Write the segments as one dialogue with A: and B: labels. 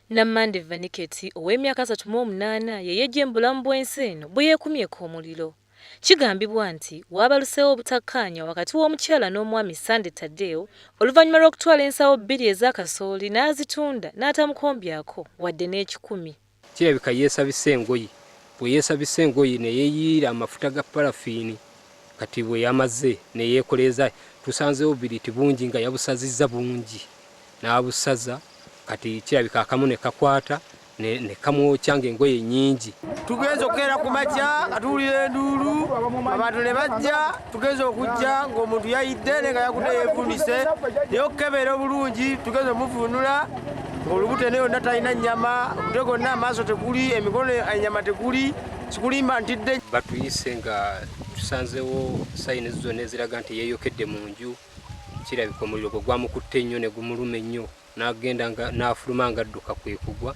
A: Namandi Vaniketi ow'emyaka 38 ye yejje mbulamu bw'ensi eno bwe yeekumyeko omuliro. Kigambibwa nti waabaluseewo obutakkaanya wakati w'omukyala n'omwami Sande Tadeo oluvannyuma lw'okutwala ensawo 2 ez'akasooli n'azitunda n'atamukombyako wadde n'ekikumi.
B: Kirabika yeesabise engoye. Bwe yeesabise engoye ne yeeyiira amafuta ga parafiini kati bwe yamaze ne yeekoleeza tusanzeewo biriti bungi nga yabusazizza bungi n'abusaza kati kirabika akamu ne kakwata ne kamwokya ng'engoye nnyingi.
C: Tugenze okukeera ku makya atuwulira enduulu abantu ne bajja tugenze okujja ng'omuntu yayidde ne nga yakudde yeevunise naye okukebeera obulungi tugenze omuvuunula ng'olubuto ne yonna talina nnyama omutwe gonna amaaso tekuli emikono ennyama tekuli kikulimba ntidde.
B: Batuyise nga tusanzeewo sayini zonna eziraga nti yeeyokedde mu nju kirabika omuliro gwe gwamukutte ennyo ne gumuluma ennyo n'agenda n'afuluma ng'adduka kwe kugwa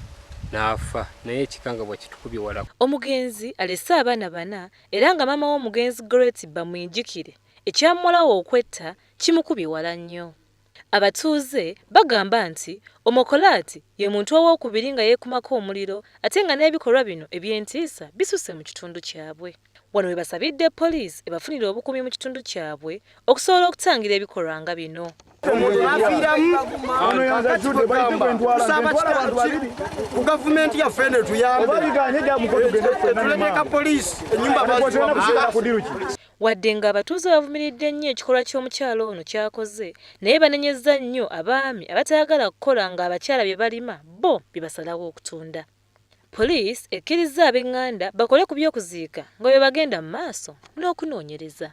B: n'afa naye ekikanga bwe kitukubye wala.
A: Omugenzi alese abaana 4 era nga maama w'omugenzi Great bamwijjukire ekyamulawo okwetta kimukubye wala nnyo. Abatuuze bagamba nti Omokolaati ye muntu ow'okubiri nga yeekumako omuliro ate nga n'ebikolwa bino eby'entiisa bisuse mu kitundu kyabwe. Wano we basabidde poliisi ebafunire obukuumi mu kitundu kyabwe okusobola okutangira ebikolwa nga bino.
C: Ku gavumenti yaffe ne tuyambe tuleteeka poliisi ennyumba
A: Wadde nga abatuuze bavumiridde nnyo ekikolwa ky'omukyalo ono kyakoze naye banenyezza nnyo abaami abatayagala kukola nga abakyala bye balima bo bye basalawo okutunda. Poliisi ekkiriza ab'eŋŋanda bakole ku by'okuziika nga bwe bagenda mu maaso n'okunoonyereza.